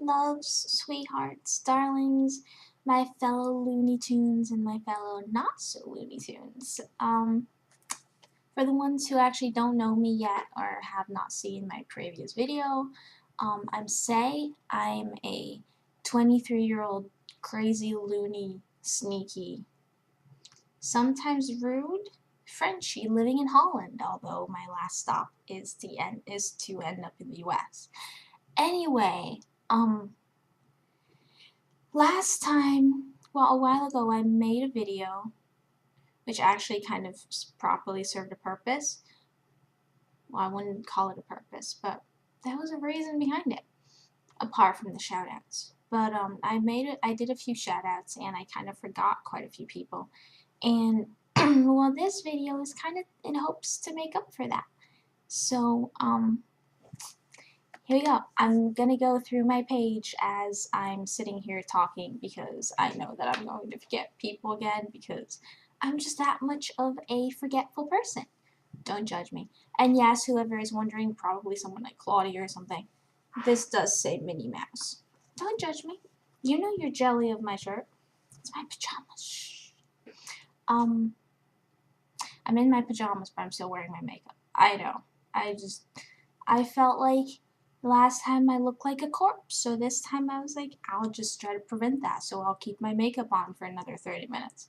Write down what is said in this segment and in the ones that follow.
loves, sweethearts, darlings, my fellow Looney Tunes and my fellow not so Looney Tunes. For the ones who actually don't know me yet or have not seen my previous video, I'm Say. I'm a 23-year-old crazy, loony, sneaky, sometimes rude Frenchie living in Holland, although my last stop is to end up in the US. Anyway, last time, well, a while ago, I made a video which actually kind of properly served a purpose. Well, I wouldn't call it a purpose, but there was a reason behind it, apart from the shoutouts. But I did a few shoutouts, and I kind of forgot quite a few people. And well, this video is kind of in hopes to make up for that. So here we go. I'm gonna go through my page as I'm sitting here talking because I know that I'm going to forget people again because I'm just that much of a forgetful person. Don't judge me. And yes, whoever is wondering, probably someone like Claudia or something, this does say Minnie Mouse. Don't judge me. You know you're jelly of my shirt. It's my pajamas. Shh. I'm in my pajamas, but I'm still wearing my makeup. I know. I felt like last time I looked like a corpse, so this time I was like, I'll just try to prevent that, so I'll keep my makeup on for another 30 minutes.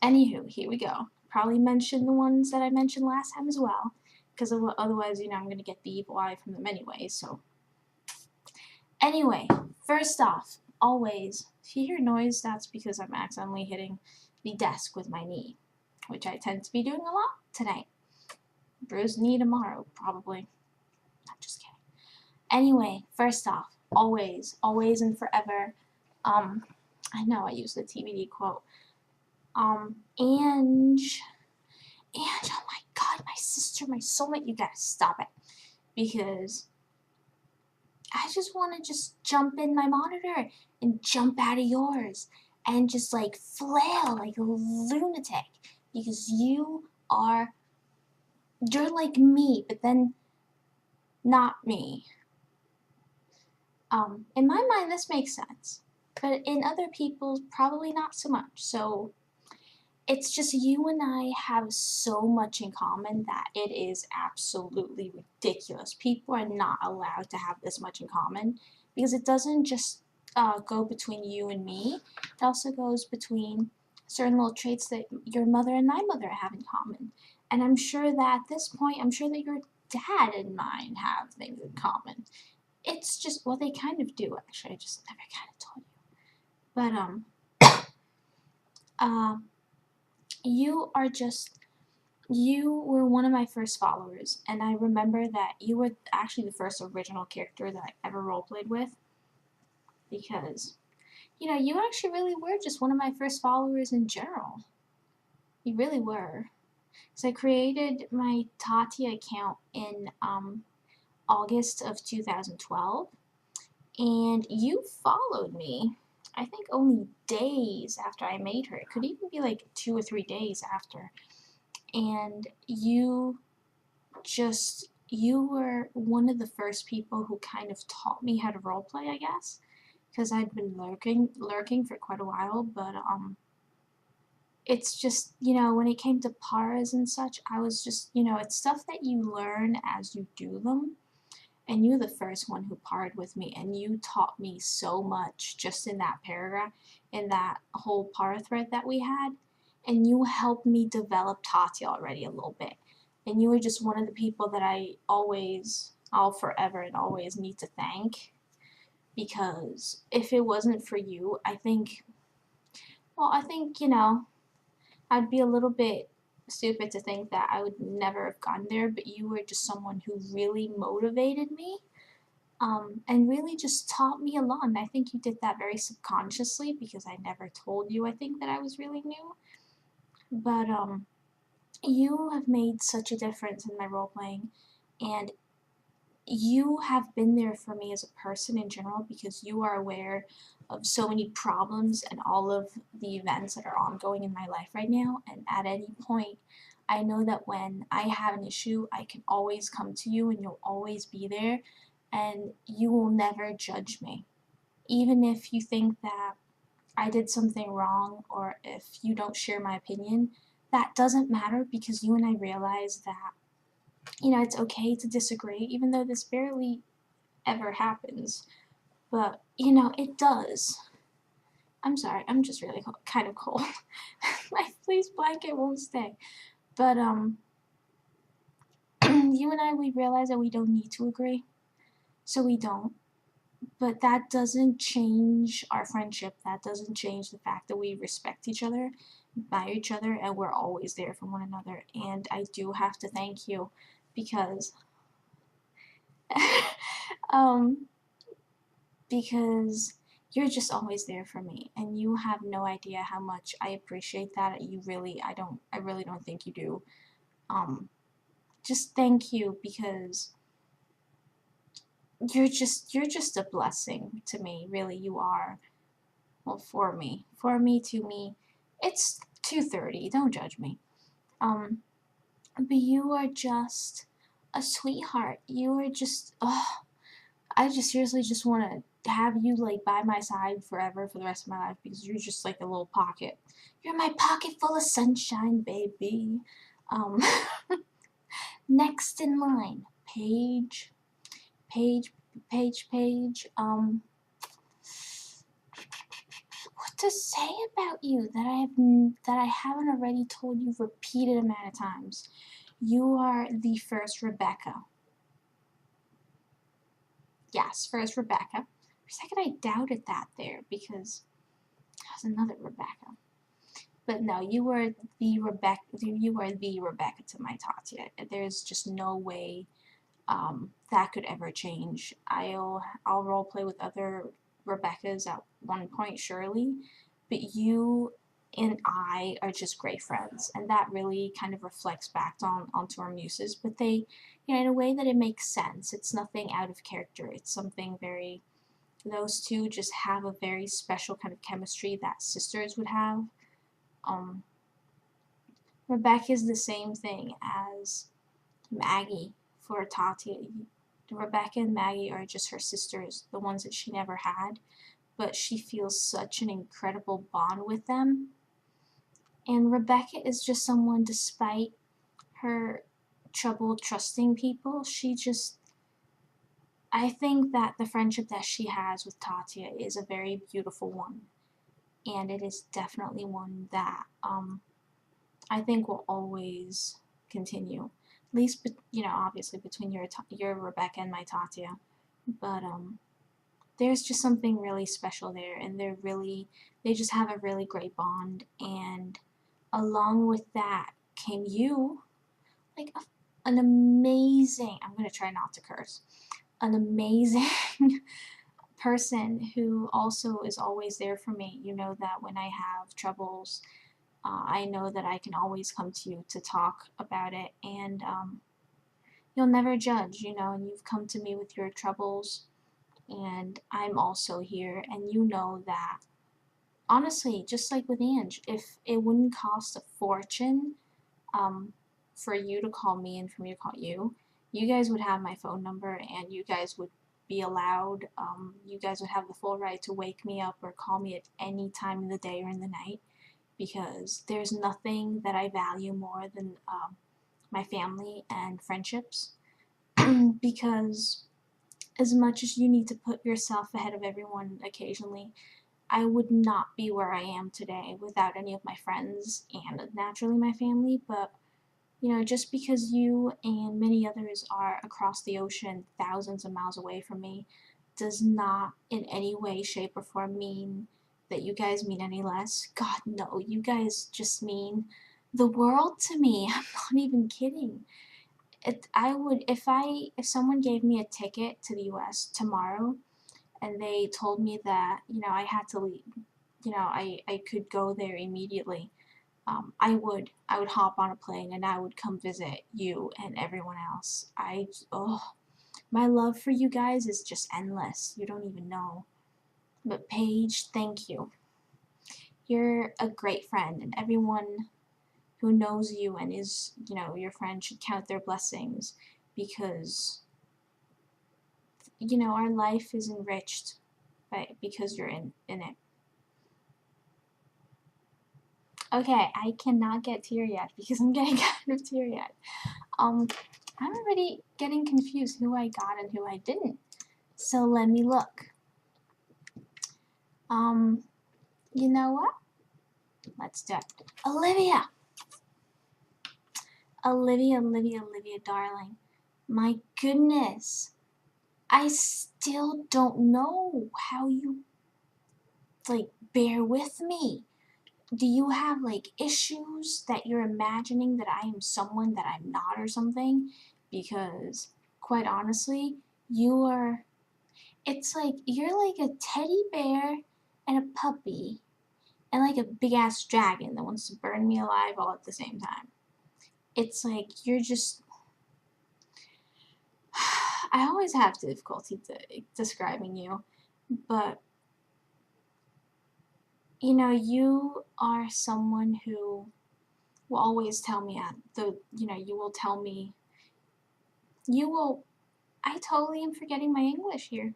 Anywho, here we go. Probably mention the ones that I mentioned last time as well, because otherwise, I'm going to get the evil eye from them anyway, so. Anyway, first off, always, if you hear noise, that's because I'm accidentally hitting the desk with my knee, which I tend to be doing a lot tonight. Bruised knee tomorrow, probably. I'm just kidding. Anyway, first off, always and forever, I know I used the TBD quote, Ange, oh my god, my sister, my soulmate, you gotta stop it, because I just want to just jump in my monitor and jump out of yours and just like flail like a lunatic, because you're like me, but then not me. In my mind, this makes sense, but in other people's, probably not so much. So it's just you and I have so much in common that it is absolutely ridiculous. People are not allowed to have this much in common, because it doesn't just go between you and me. It also goes between certain little traits that your mother and my mother have in common. And I'm sure that at this point, I'm sure that your dad and mine have things in common. It's just, well, they kind of do, actually. I just never kind of told you. But, you were one of my first followers, and I remember that you were actually the first original character that I ever roleplayed with, because, you actually really were just one of my first followers in general. You really were. So I created my Tati account in, August of 2012, and you followed me, I think only days after I made her. It could even be like 2 or 3 days after. And you were one of the first people who kind of taught me how to roleplay, I guess, because I'd been lurking for quite a while, but it's just, when it came to paras and such, I was just, it's stuff that you learn as you do them. And you were the first one who parred with me, and you taught me so much just in that paragraph, in that whole para thread that we had. And you helped me develop Tati already a little bit. And you were just one of the people that I'll forever and always need to thank. Because if it wasn't for you, I think, I'd be a little bit stupid to think that I would never have gotten there, but you were just someone who really motivated me, and really just taught me a lot. And I think you did that very subconsciously, because I never told you, I think, that I was really new. But you have made such a difference in my role playing, and you have been there for me as a person in general, because you are aware of so many problems and all of the events that are ongoing in my life right now. And at any point, I know that when I have an issue, I can always come to you, and you'll always be there. and you will never judge me. Even if you think that I did something wrong or if you don't share my opinion, that doesn't matter because you and I realize that, it's okay to disagree, even though this barely ever happens. But, it does. I'm sorry, I'm just really kind of cold. My fleece blanket won't stay. But, you and I, we realize that we don't need to agree, so we don't. But that doesn't change our friendship. That doesn't change the fact that we respect each other, admire each other, and we're always there for one another. And I do have to thank you because, um, because you're just always there for me, and you have no idea how much I appreciate that. I really don't think you do. Um, just thank you because you're just a blessing to me. Really, you are. Well, to me, it's 2:30. Don't judge me. Um, but you are just a sweetheart. You are just, oh, I just seriously just want to have you like by my side forever for the rest of my life because you're just like a little pocket. You're my pocket full of sunshine, baby. Um, next in line, Paige, Paige, Paige. What to say about you that I haven't already told you repeated amount of times? You are the first Rebecca. Yes, first Rebecca. For a second, I doubted that there because there's another Rebecca. But no, you were the Rebecca. You are the Rebecca to my Tatya. There's just no way that could ever change. I'll role play with other Rebeccas at one point, surely, but you and I are just great friends, and that really kind of reflects back onto our muses. But they, in a way that it makes sense. It's nothing out of character. It's something very. Those two just have a very special kind of chemistry that sisters would have. Um, Rebecca is the same thing as Maggie for Tati. Rebecca and Maggie are just her sisters, the ones that she never had, but she feels such an incredible bond with them. And Rebecca is just someone, despite her trouble trusting people, I think that the friendship that she has with Tatia is a very beautiful one. And it is definitely one that I think will always continue. At least, obviously between your Rebecca and my Tatia. But there's just something really special there, and they just have a really great bond. And along with that came you, like an amazing. I'm gonna try not to curse. An amazing person who also is always there for me. You know that when I have troubles, I know that I can always come to you to talk about it, and you'll never judge, and you've come to me with your troubles, and I'm also here, and you know that. Honestly, just like with Ange, if it wouldn't cost a fortune um, for you to call me and for me to call you, you guys would have my phone number and you guys would be allowed, you guys would have the full right to wake me up or call me at any time in the day or in the night because there's nothing that I value more than my family and friendships. Because as much as you need to put yourself ahead of everyone occasionally, I would not be where I am today without any of my friends and naturally my family. But, just because you and many others are across the ocean, thousands of miles away from me, does not in any way, shape, or form mean that you guys mean any less. God, no, you guys just mean the world to me. I'm not even kidding. I would, if someone gave me a ticket to the US tomorrow and they told me that, I had to leave, I could go there immediately, I would hop on a plane and I would come visit you and everyone else. My love for you guys is just endless. You don't even know. But Paige, thank you. You're a great friend, and everyone who knows you and is, your friend should count their blessings because you know, our life is enriched because you're in it. Okay, I cannot get teary-eyed because I'm getting kind of teary-eyed. I'm already getting confused who I got and who I didn't. So let me look. You know what? Let's do it. Olivia! Olivia, darling. My goodness. I still don't know how you, like, bear with me. Do you have, like, issues that you're imagining that I am someone that I'm not or something? Because, quite honestly, it's like, you're like a teddy bear and a puppy and like a big ass dragon that wants to burn me alive all at the same time. It's like, you're just, I always have difficulty describing you, but you know, you are someone who will always tell me you will tell me, you will, I totally am forgetting my English here.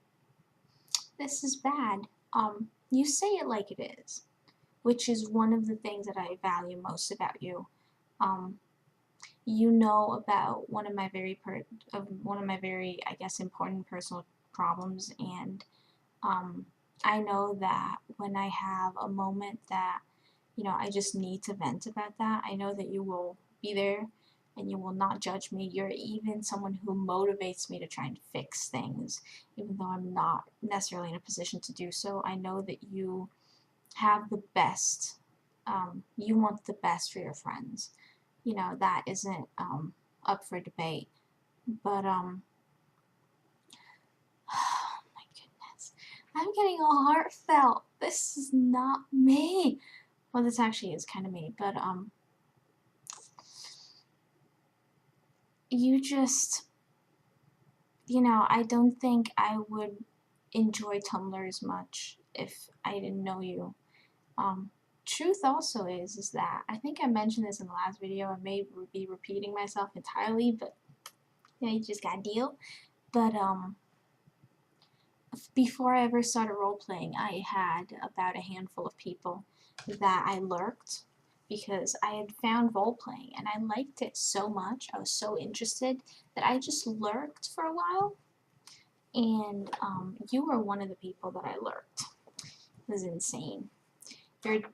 This is bad. You say it like it is, which is one of the things that I value most about you. Um, you know about one of my very, I guess, important personal problems, and um, I know that when I have a moment that, you know, I just need to vent about that, I know that you will be there and you will not judge me. You're even someone who motivates me to try and fix things, even though I'm not necessarily in a position to do so. I know that you have the best, you want the best for your friends. You know, that isn't up for debate. But, oh my goodness. I'm getting all heartfelt. This is not me. Well, this actually is kind of me, but, you just, you know, I don't think I would enjoy Tumblr as much if I didn't know you. Um, Truth also is that, I think I mentioned this in the last video, I may be repeating myself entirely, but you know, you just gotta deal. But, before I ever started role playing, I had about a handful of people that I lurked because I had found role playing and I liked it so much. I was so interested that I just lurked for a while. And you were one of the people that I lurked. It was insane. You're, can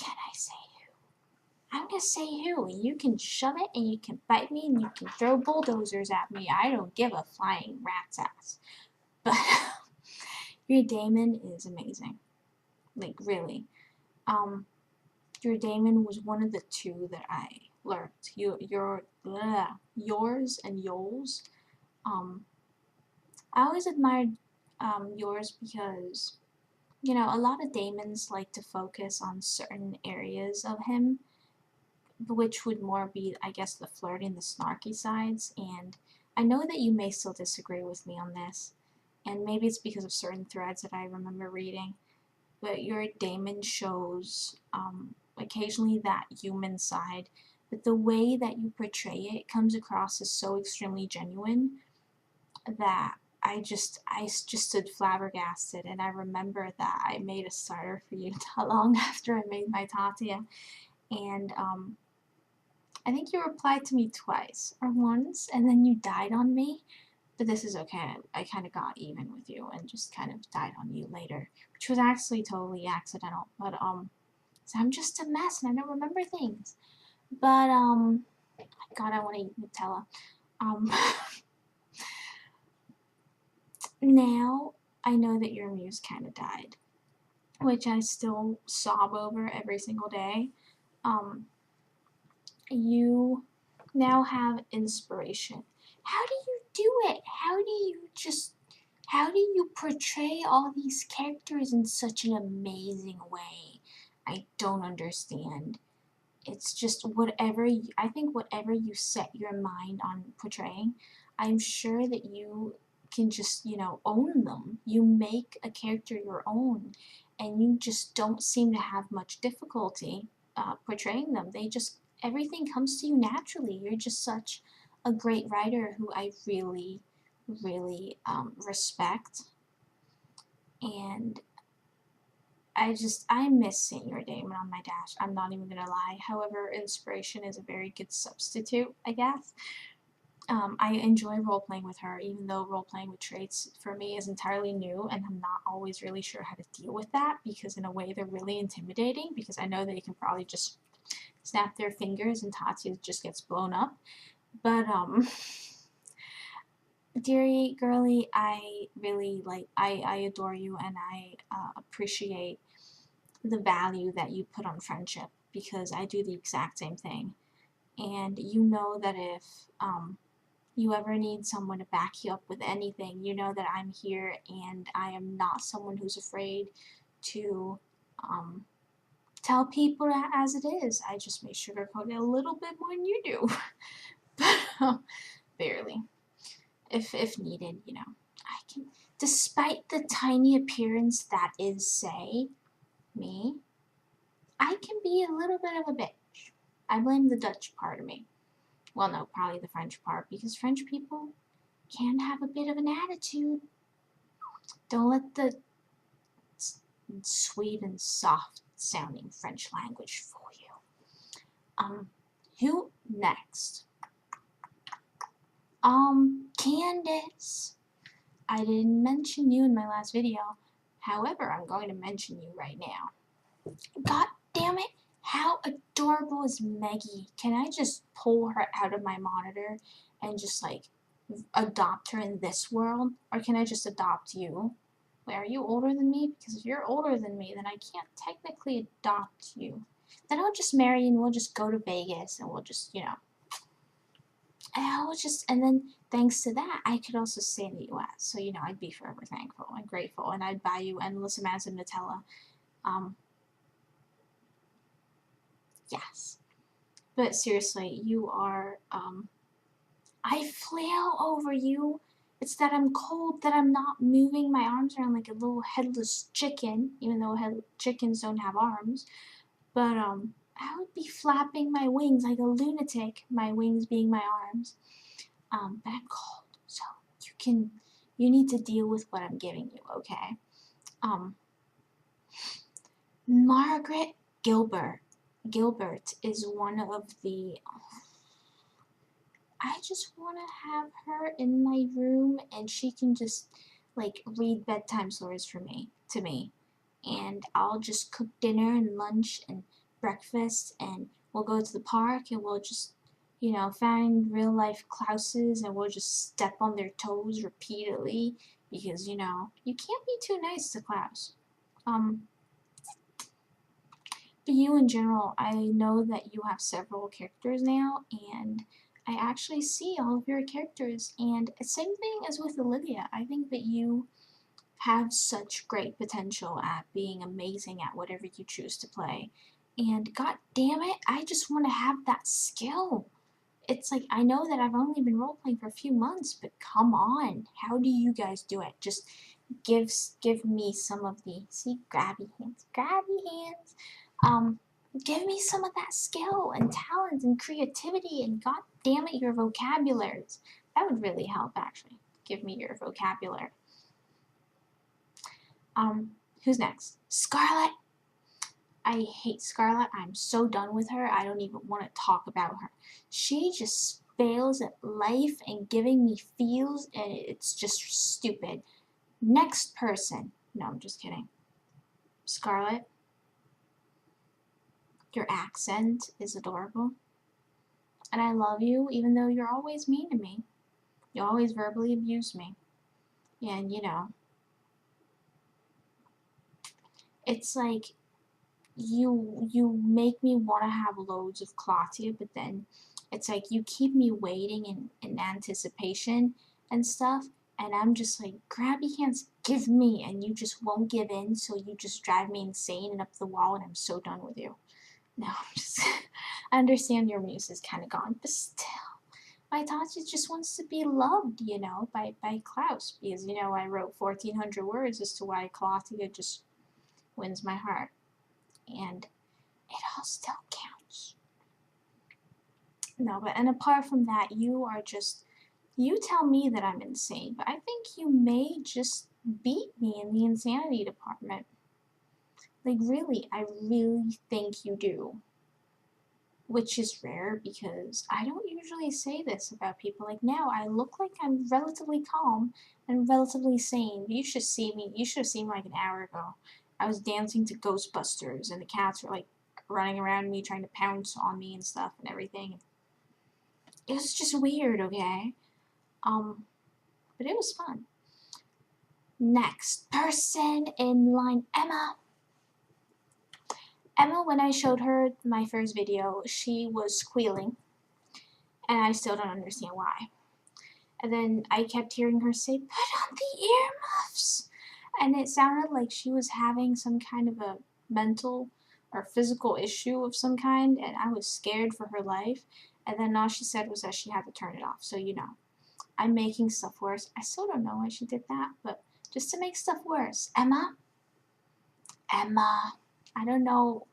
I say who? I'm gonna say who. You can shove it and you can bite me and you can throw bulldozers at me. I don't give a flying rat's ass. But your daemon is amazing. Like, really. Your daemon was one of the two that I lurked. Yours and Yoles. I always admired yours because, you know, a lot of daemons like to focus on certain areas of him, which would more be, I guess, the flirty and the snarky sides. And I know that you may still disagree with me on this, and maybe it's because of certain threads that I remember reading, but your daemon shows occasionally that human side, but the way that you portray it comes across as so extremely genuine that I just stood flabbergasted. And I remember that I made a starter for you not long after I made my Tatia, and I think you replied to me twice or once, and then you died on me. But this is okay. I kind of got even with you and just kind of died on you later, which was actually totally accidental. But so I'm just a mess and I don't remember things. But God, I want to eat Nutella. Um, now I know that your muse kind of died, which I still sob over every single day. Um, you now have inspiration. How do you do it? How do you portray all these characters in such an amazing way? I don't understand. It's just I think whatever you set your mind on portraying, I'm sure that you can just, you know, own them. You make a character your own, and you just don't seem to have much difficulty portraying them. Everything comes to you naturally. You're just such a great writer who I really, really respect, and I miss seeing your Damon on my dash. I'm not even gonna lie. However, inspiration is a very good substitute, I guess. I enjoy role playing with her, even though role playing with traits for me is entirely new, and I'm not always really sure how to deal with that because, in a way, they're really intimidating. Because I know they can probably just snap their fingers and Tatsu just gets blown up. But dearie girly, I really I adore you, and I appreciate the value that you put on friendship because I do the exact same thing. And you know that if you ever need someone to back you up with anything, you know that I'm here, and I am not someone who's afraid to um, tell people as it is. I just may sugarcoat it a little bit more than you do, but barely, if needed. I can, despite the tiny appearance that is, say, me, I can be a little bit of a bitch. I blame the Dutch part of me. Well, no, probably the French part, because French people can have a bit of an attitude. Don't let the sweet and soft sounding French language fool you. Who next? Candace. I didn't mention you in my last video. However, I'm going to mention you right now. God damn it! How adorable is Meggie? Can I just pull her out of my monitor and just like adopt her in this world? Or can I just adopt you? Wait, are you older than me? Because if you're older than me, then I can't technically adopt you. Then I'll just marry you and we'll just go to Vegas and we'll just, and then thanks to that, I could also stay in the US. So, I'd be forever thankful and grateful, and I'd buy you endless amounts of Nutella. Yes. But seriously, you are, I flail over you. It's that I'm cold, that I'm not moving my arms around like a little headless chicken, even though chickens don't have arms. But, I would be flapping my wings like a lunatic, my wings being my arms. But I'm cold, so you need to deal with what I'm giving you, okay? Margaret Gilbert. Gilbert is one of the, I just want to have her in my room and she can just like read bedtime stories to me. And I'll just cook dinner and lunch and breakfast, and we'll go to the park and we'll just, find real life Klauses and we'll just step on their toes repeatedly because, you can't be too nice to Klaus. But you in general, I know that you have several characters now, and I actually see all of your characters, and same thing as with Olivia. I think that you have such great potential at being amazing at whatever you choose to play. And god damn it, I just want to have that skill. It's like, I know that I've only been role playing for a few months, but come on, how do you guys do it? Just give me some of the, see, grabby hands. Give me some of that skill and talent and creativity, and god damn it, your vocabularies. That would really help, actually. Give me your vocabulary. Who's next? Scarlet. I hate Scarlet. I'm so done with her. I don't even want to talk about her. She just fails at life and giving me feels, and it's just stupid. Next person. No, I'm just kidding. Scarlet. Your accent is adorable. And I love you, even though you're always mean to me. You always verbally abuse me. And, it's like you make me want to have loads of Claudia, but then it's like you keep me waiting in anticipation and stuff, and I'm just like, grabby hands, give me, and you just won't give in, so you just drive me insane and up the wall, and I'm so done with you. No, I'm just, I understand your muse is kind of gone, but still, my Tatsu just wants to be loved, by Klaus, because, I wrote 1,400 words as to why Claudia just wins my heart. And it all still counts. No, and apart from that, you are just, You tell me that I'm insane, but I think you may just beat me in the insanity department. Like, really, I really think you do. Which is rare because I don't usually say this about people. Like, now I look like I'm relatively calm and relatively sane. You should see me. You should have seen me like an hour ago. I was dancing to Ghostbusters, and the cats were like running around me, trying to pounce on me and stuff and everything. It was just weird, okay? Um, but it was fun. Next person in line, Emma. Emma, when I showed her my first video, she was squealing, and I still don't understand why. And then I kept hearing her say, "Put on the earmuffs!" And it sounded like she was having some kind of a mental or physical issue of some kind, and I was scared for her life. And then all she said was that she had to turn it off. So, I'm making stuff worse. I still don't know why she did that, but just to make stuff worse. Emma? Emma. I don't know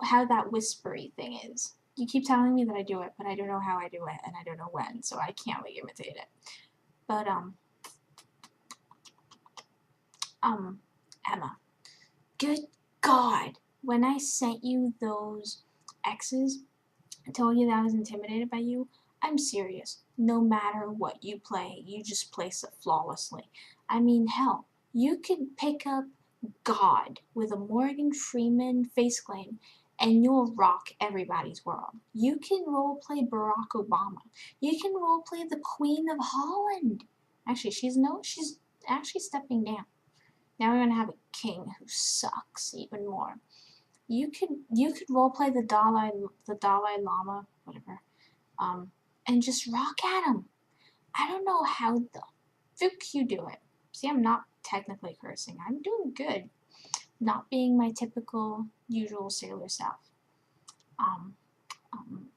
how that whispery thing is. You keep telling me that I do it, but I don't know how I do it, and I don't know when, so I can't really imitate it. But, Emma. Good God. When I sent you those X's, I told you that I was intimidated by you. I'm serious. No matter what you play, you just play so flawlessly. I mean, hell, you could pick up God with a Morgan Freeman face claim and you'll rock everybody's world. You can roleplay Barack Obama. You can roleplay the Queen of Holland. Actually, she's actually stepping down. Now we're gonna have a king who sucks even more. You could roleplay the Dalai Lama, whatever, and just rock at him. I don't know how the fuck you do it. See, I'm not technically cursing. I'm doing good. Not being my typical, usual sailor self. Um, um,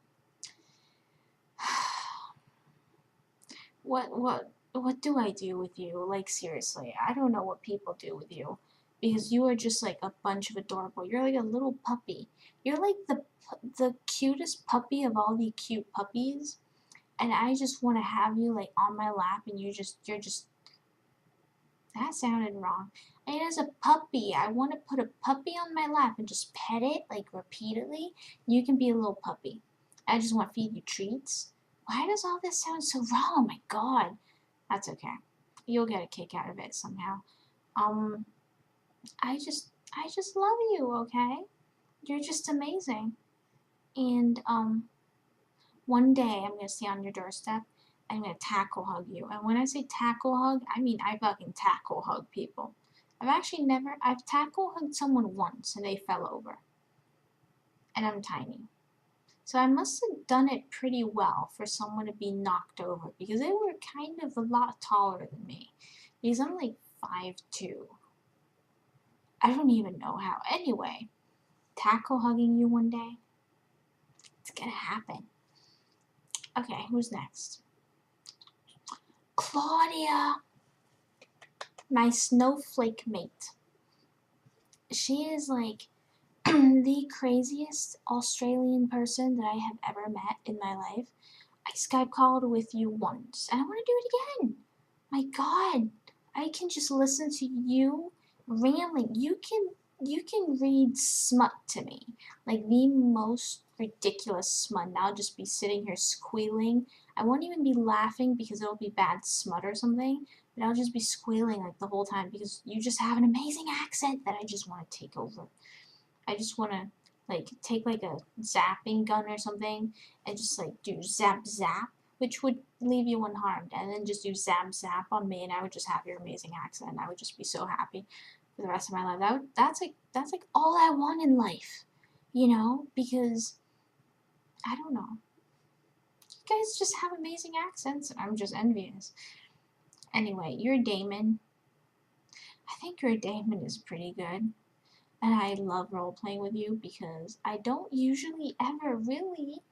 what do I do with you? Like, seriously, I don't know what people do with you. Because you are just like a bunch of adorable. You're like a little puppy. You're like the cutest puppy of all the cute puppies. And I just want to have you like on my lap and you're just that sounded wrong. And as a puppy, I want to put a puppy on my lap and just pet it like repeatedly. You can be a little puppy. I just want to feed you treats. Why does all this sound so wrong? Oh my god. That's okay. You'll get a kick out of it somehow. Um, I just love you, okay? You're just amazing. And one day I'm gonna stay on your doorstep and I'm gonna tackle hug you. And when I say tackle hug, I mean I fucking tackle hug people. I've tackle hugged someone once and they fell over. And I'm tiny. So I must have done it pretty well for someone to be knocked over because they were kind of a lot taller than me. Because I'm like 5'2". I don't even know how. Anyway, tackle hugging you one day. It's gonna happen. Okay, who's next? Claudia, my snowflake mate. She is like the craziest Australian person that I have ever met in my life. I Skype called with you once, and I want to do it again. My God, I can just listen to you rambling. You can read smut to me, like the most ridiculous smut, and I'll just be sitting here squealing. I won't even be laughing because it'll be bad smut or something, but I'll just be squealing like the whole time because you just have an amazing accent that I just want to take over. I just want to like take like a zapping gun or something and just like do zap zap, which would leave you unharmed, and then just do zap zap on me, and I would just have your amazing accent, and I would just be so happy for the rest of my life. That's like all I want in life, because I don't know. You guys just have amazing accents, and I'm just envious. Anyway, your Damon. I think your Damon is pretty good. And I love role playing with you because I don't usually ever really,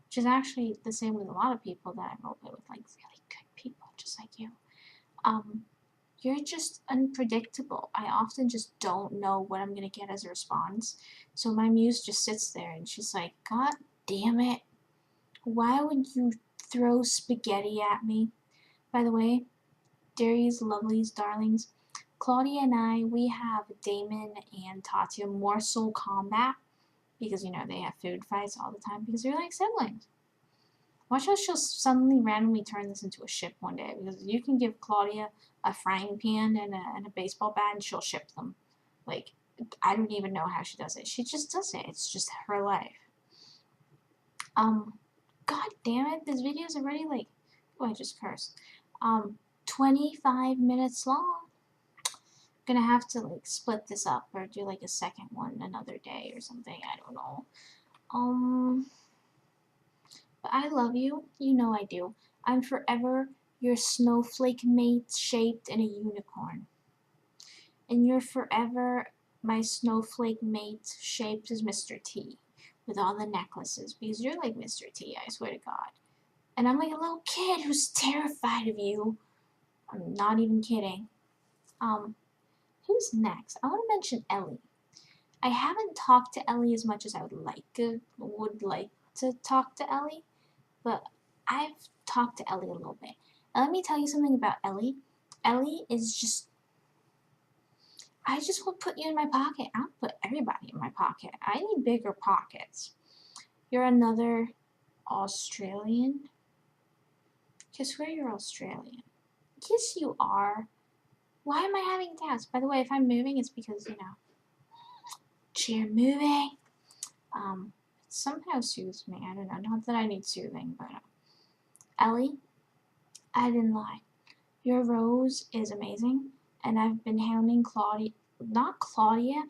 which is actually the same with a lot of people that I role play with, like really good people just like you. Um, you're just unpredictable. I often just don't know what I'm gonna get as a response. So my muse just sits there and she's like, God damn it, why would you throw spaghetti at me? By the way, dearies, lovelies, darlings, Claudia and I, we have Damon and Tatya more so combat because, you know, they have food fights all the time because they're like siblings. Watch how she'll suddenly randomly turn this into a ship one day because you can give Claudia a frying pan and a baseball bat and she'll ship them. Like, I don't even know how she does it. She just does it. It's just her life. God damn it, this video is already like, oh, I just cursed. 25 minutes long. I'm gonna have to like split this up or do like a second one another day or something. I don't know. But I love you. You know I do. I'm forever your snowflake mate shaped in a unicorn. And you're forever my snowflake mate shaped as Mr. T with all the necklaces because you're like Mr. T, I swear to God. And I'm like a little kid who's terrified of you. I'm not even kidding. Who's next? I want to mention Ellie. I haven't talked to Ellie as much as I would like to talk to Ellie, but I've talked to Ellie a little bit. And let me tell you something about Ellie. Ellie is just, I just will put you in my pocket. I'll put everybody in my pocket. I need bigger pockets. You're another Australian? I swear you're Australian. Yes, you are. Why am I having doubts? By the way, if I'm moving, it's because, you know, chair moving. It somehow soothes me. I don't know. Not that I need soothing, but Ellie, I didn't lie. Your rose is amazing, and I've been hounding Claudia, not Claudia,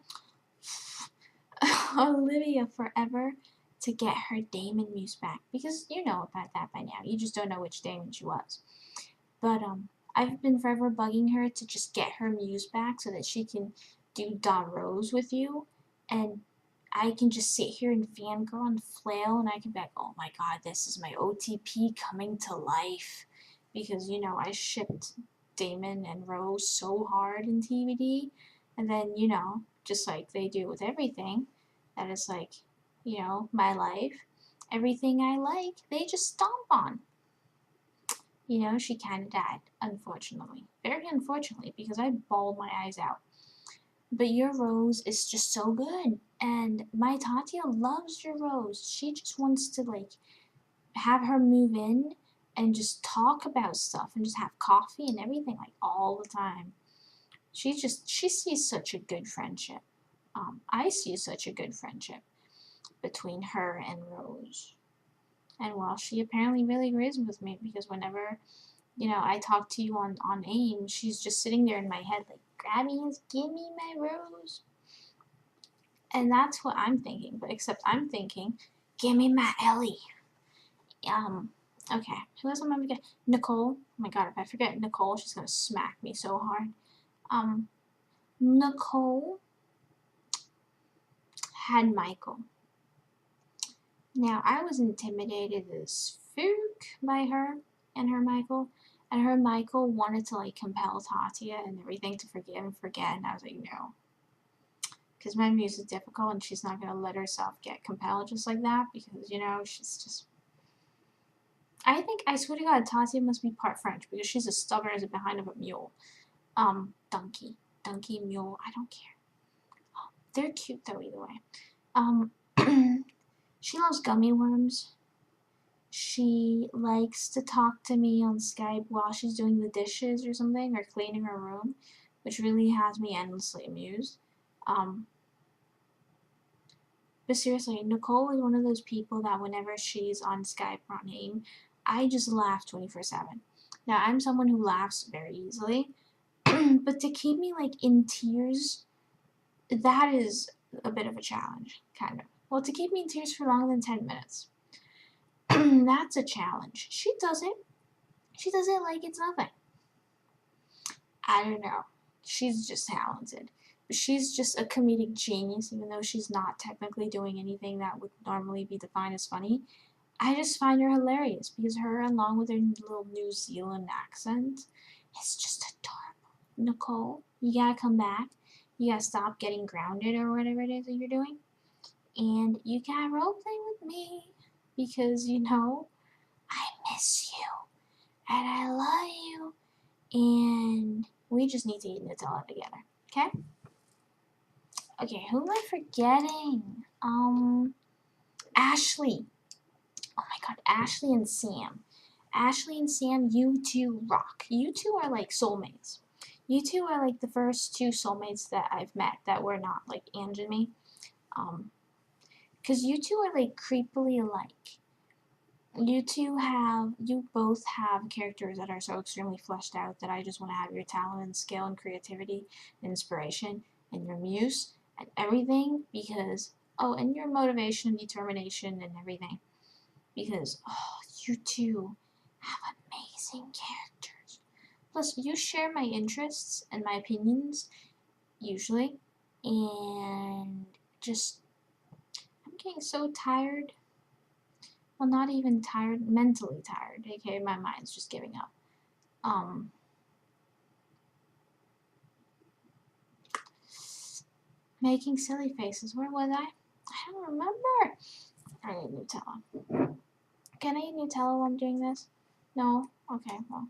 Olivia forever to get her Damon muse back because you know about that by now. You just don't know which Damon she was. But I've been forever bugging her to just get her muse back so that she can do Da Rose with you, and I can just sit here and fangirl and flail, and I can be like, oh my god, this is my OTP coming to life. Because, you know, I shipped Damon and Rose so hard in TVD, and then, you know, just like they do with everything, that is like, you know, my life. Everything I like, they just stomp on. You know, she kind of died, unfortunately. Very unfortunately, because I bawled my eyes out. But your Rose is just so good. And my Tatya loves your Rose. She just wants to, like, have her move in and just talk about stuff and just have coffee and everything, like, all the time. She sees such a good friendship. I see such a good friendship between her and Rose. And well, she apparently really agrees with me because whenever, you know, I talk to you on AIM, she's just sitting there in my head like, Grabby, give me my Rose. And that's what I'm thinking, but except I'm thinking, give me my Ellie. Okay, who else am I forgetting? Nicole. Oh my god, if I forget Nicole, she's gonna smack me so hard. Nicole had Michael. Now, I was intimidated as fuck by her and her Michael. And her Michael wanted to, like, compel Tatya and everything to forgive and forget. And I was like, no. Because my muse is difficult and she's not going to let herself get compelled just like that. Because, you know, she's just... I swear to God, Tatya must be part French. Because she's as stubborn as the behind of a mule. Donkey. Donkey, mule, I don't care. Oh, they're cute though, either way. She loves gummy worms. She likes to talk to me on Skype while she's doing the dishes or something, or cleaning her room, which really has me endlessly amused. But seriously, Nicole is one of those people that whenever she's on Skype or on AIM, I just laugh 24/7. Now, I'm someone who laughs very easily, but to keep me, like, in tears, that is a bit of a challenge, kind of. Well, to keep me in tears for longer than 10 minutes. That's a challenge. She does it. She does it like it's nothing. I don't know. She's just talented. She's just a comedic genius, even though she's not technically doing anything that would normally be defined as funny. I just find her hilarious because her, along with her little New Zealand accent, is just adorable. Nicole, you gotta come back. You gotta stop getting grounded or whatever it is that you're doing. And you gotta roleplay with me because, you know, I miss you. and I love you, and we just need to eat Nutella together, okay? Okay, who am I forgetting? Ashley. Oh my god, Ashley and Sam. Ashley and Sam, you two rock. You two are like soulmates. You two are like the first two soulmates that I've met that were not like Ange and me. Because you two are like creepily alike. You both have characters that are so extremely fleshed out that I just want to have your talent and skill and creativity and inspiration and your muse and everything because, oh, and your motivation and determination and everything because, oh, you two have amazing characters. Plus, you share my interests and my opinions, usually, and just, I'm getting so tired. Well, not even tired, mentally tired, aka my mind's just giving up. Making silly faces. Where was I? I don't remember. I need Nutella. Can I eat Nutella while I'm doing this? No? Okay, well,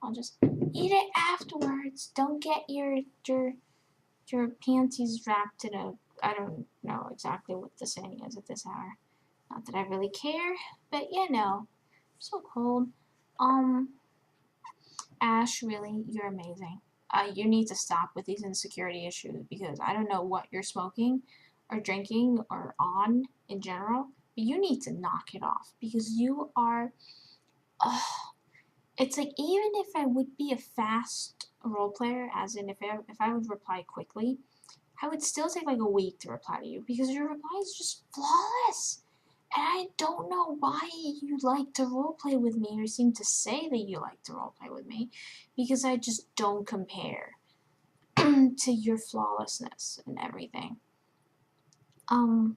I'll just eat it afterwards. Don't get your panties wrapped in a, I don't know exactly what the saying is at this hour. Not that I really care, but you know, I'm so cold. Ash, really, you're amazing. You need to stop with these insecurity issues because I don't know what you're smoking or drinking or on in general, but you need to knock it off because you are. Oh, it's like even if I would be a fast role player, as in if I would reply quickly, I would still take like a week to reply to you because your reply is just flawless. And I don't know why you like to roleplay with me or seem to say that you like to roleplay with me because I just don't compare to your flawlessness and everything. But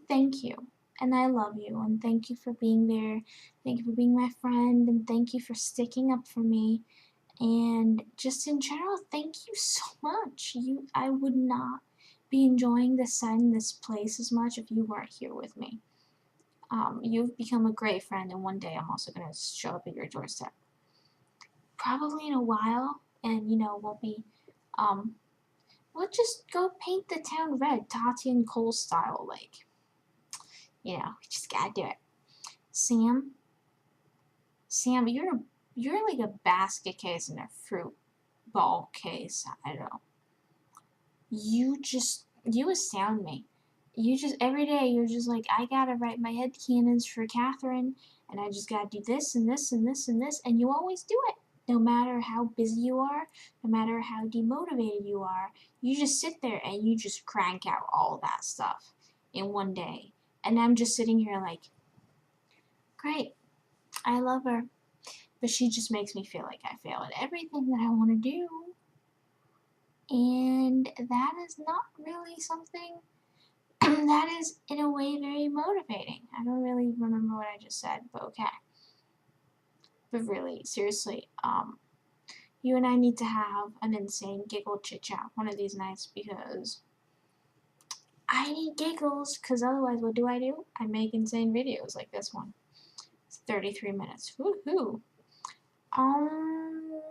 thank you. And I love you and thank you for being there. Thank you for being my friend and thank you for sticking up for me. And just in general, thank you so much. I would not be enjoying this side and this place as much if you weren't here with me. You've become a great friend, and one day I'm also gonna show up at your doorstep. Probably in a while, and um, we'll just go paint the town red, Tati and Cole style, like, we just gotta do it. Sam, you're like a basket case and a fruit ball case. I don't know. You astound me. You just every day you're just like I gotta write my head canons for Catherine, and I just gotta do this and this and this and this, and you always do it. No matter how busy you are, no matter how demotivated you are, you just sit there and you just crank out all that stuff in one day. And I'm just sitting here like, great, I love her, but she just makes me feel like I fail at everything that I want to do. And that is not really something that is, in a way, very motivating. I don't really remember what I just said, but okay. But really, seriously, you and I need to have an insane giggle chit chat one of these nights because I need giggles. Because otherwise, what do? I make insane videos like this one. It's 33 minutes. Woohoo! Um,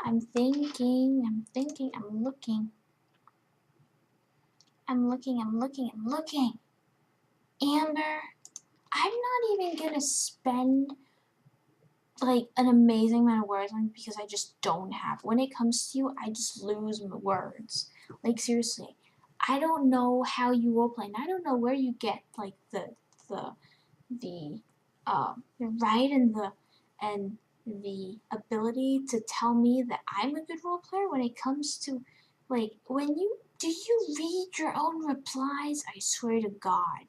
I'm thinking. I'm looking. Amber, I'm not even gonna spend like an amazing amount of words on because I just don't have. When it comes to you, I just lose my words. Like seriously, I don't know how you roleplay, and I don't know where you get like the right and the ability to tell me that I'm a good role player when it comes to like when you do you read your own replies? I swear to God.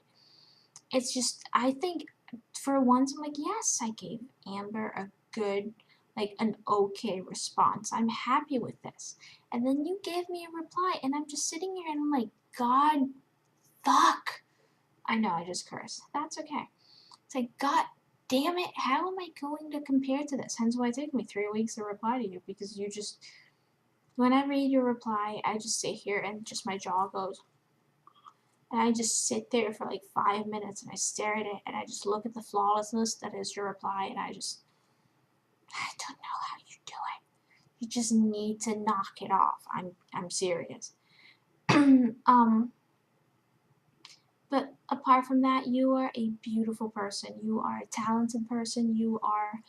It's just I think for once I'm like, yes, I gave Amber a good like an okay response. I'm happy with this. And then you gave me a reply and I'm just sitting here and I'm like, God fuck. I know I just cursed. That's okay. It's like, God damn it, how am I going to compare to this? Hence why it took me 3 weeks to reply to you because you just when I read your reply, I just sit here and just my jaw goes and I just sit there for like 5 minutes and I stare at it and I just look at the flawlessness that is your reply and I don't know how you do it. You just need to knock it off. I'm serious. But apart from that, you are a beautiful person. You are a talented person. You are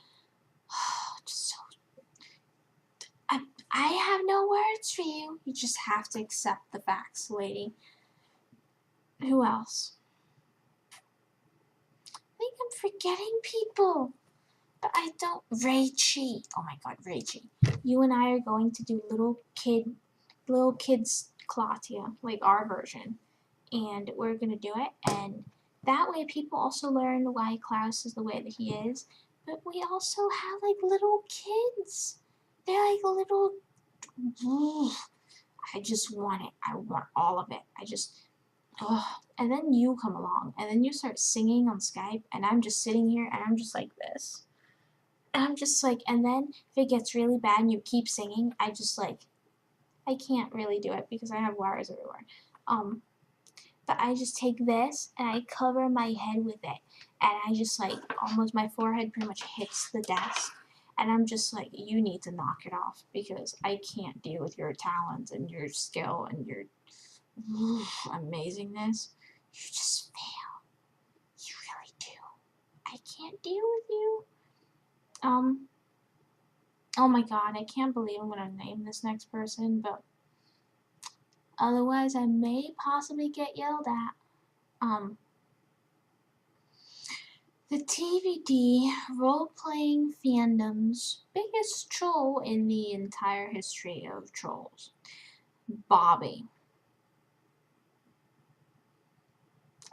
just so. I have no words for you. You just have to accept the facts, lady. Who else? I think I'm forgetting people. But I don't. Rachie. Oh my god, Rachie. You and I are going to do little kids Claudia, like our version. And we're gonna do it. And that way people also learn why Klaus is the way that he is. But we also have like little kids. They're like little. I just want it. I want all of it. And then you come along, and then you start singing on Skype, and I'm just sitting here, and I'm just like this. And I'm just like, and then if it gets really bad and you keep singing, I can't really do it because I have wires everywhere. But I just take this and I cover my head with it, and I just like almost my forehead pretty much hits the desk, and I'm just like, you need to knock it off because I can't deal with your talent and your skill and your amazingness. You just fail. You really do. I can't deal with you. Oh my god, I can't believe I'm gonna name this next person, but otherwise I may possibly get yelled at. The TVD role-playing fandom's biggest troll in the entire history of trolls, Bobby.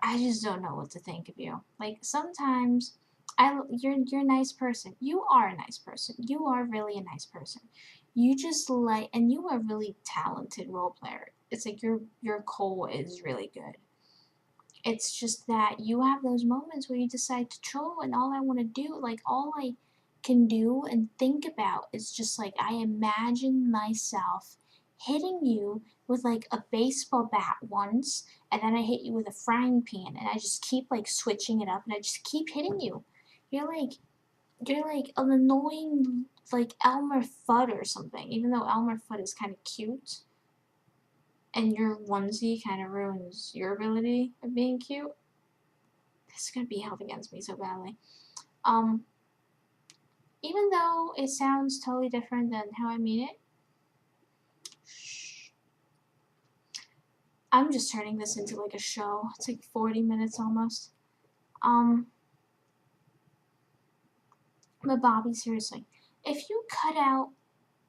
I just don't know what to think of you. Like sometimes, you're a nice person. You are a nice person. You are really a nice person. You just like, and you are a really talented role player. It's like your Cole is really good. It's just that you have those moments where you decide to troll, and all I want to do, like all I can do and think about is just like I imagine myself hitting you with like a baseball bat once, and then I hit you with a frying pan, and I just keep like switching it up, and I just keep hitting you. You're like you're like an annoying like Elmer Fudd or something, even though Elmer Fudd is kind of cute and your onesie kind of ruins your ability of being cute. This is gonna be held against me so badly. Um, Even though it sounds totally different than how I mean it, I'm just turning this into like a show. It's like 40 minutes almost. Um, but Bobby, seriously, if you cut out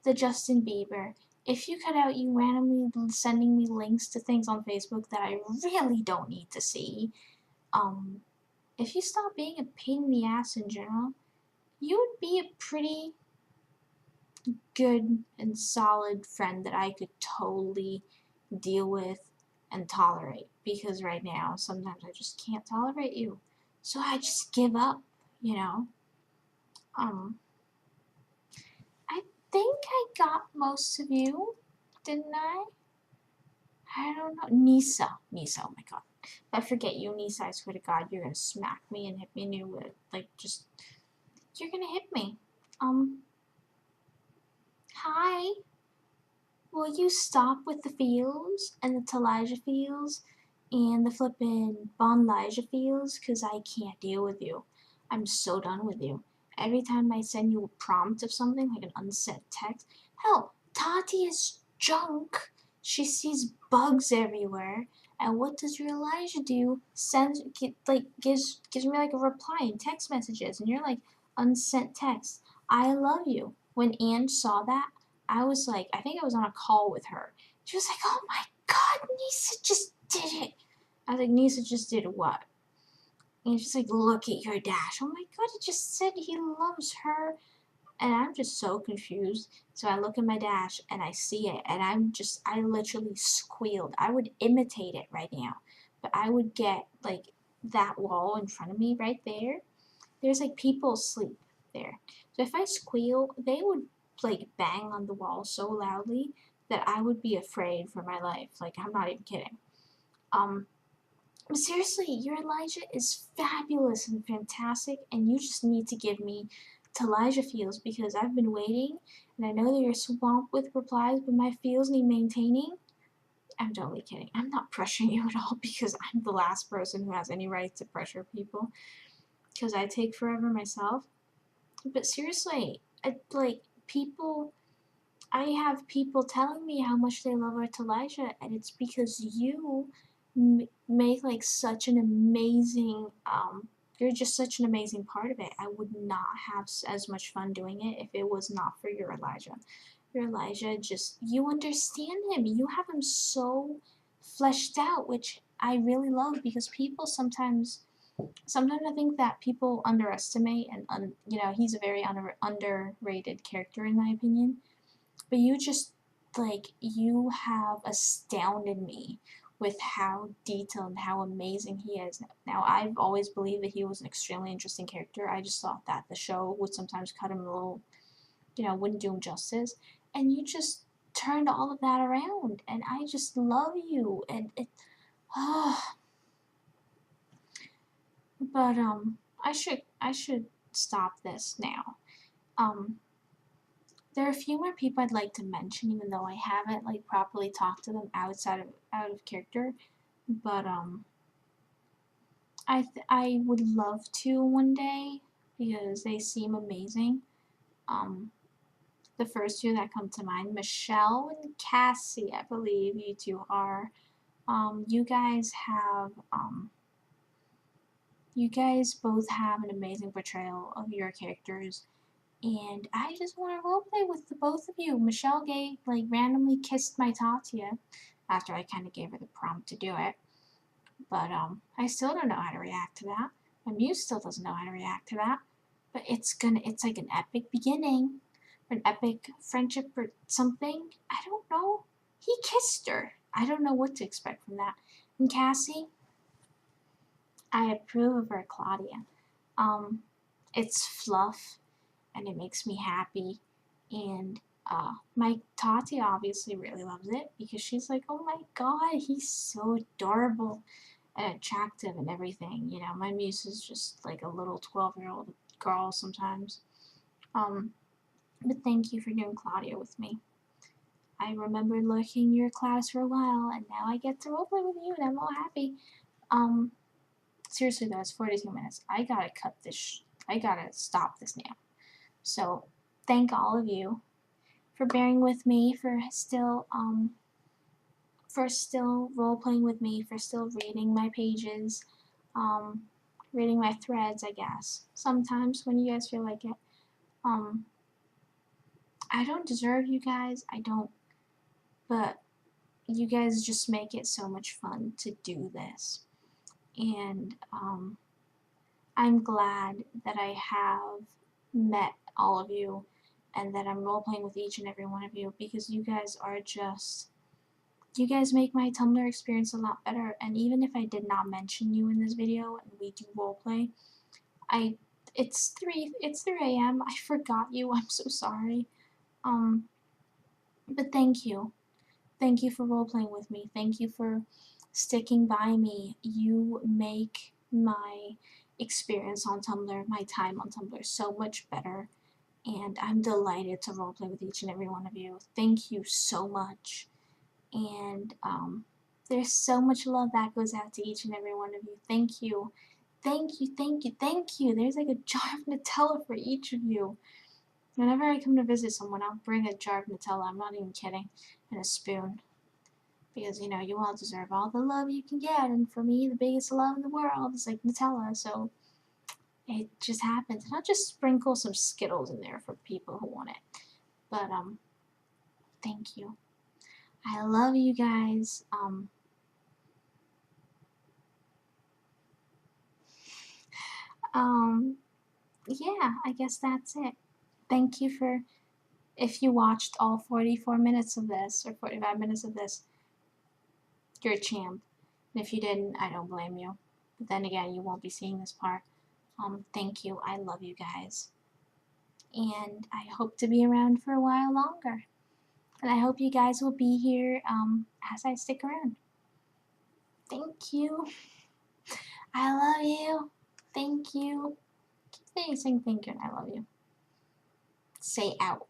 the Justin Bieber, if you cut out you randomly sending me links to things on Facebook that I really don't need to see, um, if you stop being a pain in the ass in general, you would be a pretty good and solid friend that I could totally deal with and tolerate. Because right now, sometimes I just can't tolerate you. So I just give up, you know? Um, I think I got most of you, didn't I? I don't know. Nisa, oh my god. If I forget you, Nisa, I swear to god, you're gonna smack me and hit me new with, like, just, you're gonna hit me. Hi. Will you stop with the feels and the Talijah feels and the flippin' Bonlijah feels? Cause I can't deal with you. I'm so done with you. Every time I send you a prompt of something, like an unsent text, hell, Tati is junk. She sees bugs everywhere. And what does your Elijah do? Gives me like a reply in text messages, and you're like unsent text. I love you. When Ange saw that, I was like, I think I was on a call with her. She was like, oh my god, Nisa just did it. I was like, Nisa just did what? And she's like, look at your dash. Oh my god, it just said he loves her. And I'm just so confused. So I look at my dash and I see it, and I literally squealed. I would imitate it right now. But I would get like that wall in front of me right there. There's like people asleep there. So if I squeal, they would like bang on the wall so loudly that I would be afraid for my life. Like I'm not even kidding. Um, seriously, your Elijah is fabulous and fantastic, and you just need to give me Elijah feels because I've been waiting, and I know that you're swamped with replies, but my feels need maintaining. I'm totally kidding. I'm not pressuring you at all because I'm the last person who has any right to pressure people because I take forever myself. But seriously, like people, I have people telling me how much they love Elijah, and it's because you make like such an amazing. You're just such an amazing part of it. I would not have as much fun doing it if it was not for your Elijah. Your Elijah just you understand him. You have him so fleshed out, which I really love because people sometimes I think that people underestimate and he's a very underrated character in my opinion. But you just like you have astounded me with how detailed and how amazing he is. Now I've always believed that he was an extremely interesting character. I just thought that the show would sometimes cut him a little, wouldn't do him justice. And you just turned all of that around, and I just love you. And it, oh, but I should stop this now. Um, there are a few more people I'd like to mention, even though I haven't like properly talked to them out of character. But I would love to one day because they seem amazing. Um, the first two that come to mind, Michelle and Cassie, I believe you two are. You guys have you guys both have an amazing portrayal of your characters, and I just want to roleplay with the both of you. Michelle gave like randomly kissed my Tatya after I kind of gave her the prompt to do it, but I still don't know how to react to that. My muse still doesn't know how to react to that, but it's like an epic beginning, or an epic friendship or something. I don't know. He kissed her. I don't know what to expect from that. And Cassie, I approve of her Claudia. Um, it's fluff and it makes me happy. And my Tati obviously really loves it because she's like, oh my god, he's so adorable and attractive and everything. My muse is just like a little 12-year-old girl sometimes. Um, but thank you for doing Claudia with me. I remember lurking your class for a while, and now I get to roleplay with you, and I'm all happy. Um, seriously though, it's 42 minutes. I gotta cut this. I gotta stop this now. So, thank all of you for bearing with me, for still role playing with me, for still reading my pages, um, reading my threads. I guess sometimes when you guys feel like it. Um, I don't deserve you guys. I don't, but you guys just make it so much fun to do this, and I'm glad that I have met all of you and that I'm role playing with each and every one of you because you guys make my Tumblr experience a lot better. And even if I did not mention you in this video and we do roleplay, I it's 3 a.m. I forgot you. I'm so sorry. Um, but thank you. Thank you for role playing with me. Thank you for sticking by me. You make my experience on Tumblr, my time on Tumblr so much better. And I'm delighted to roleplay with each and every one of you. Thank you so much. And there's so much love that goes out to each and every one of you. Thank you. Thank you, thank you, thank you. There's like a jar of Nutella for each of you. Whenever I come to visit someone, I'll bring a jar of Nutella. I'm not even kidding. And a spoon. Because, you all deserve all the love you can get. And for me, the biggest love in the world is like Nutella. So it just happens. And I'll just sprinkle some Skittles in there for people who want it. But, thank you. I love you guys. Yeah, I guess that's it. Thank you for, if you watched all 44 minutes of this, or 45 minutes of this, you're a champ. And if you didn't, I don't blame you. But then again, you won't be seeing this part. Thank you. I love you guys. And I hope to be around for a while longer. And I hope you guys will be here as I stick around. Thank you. I love you. Thank you. Keep saying thank you and I love you. Say out.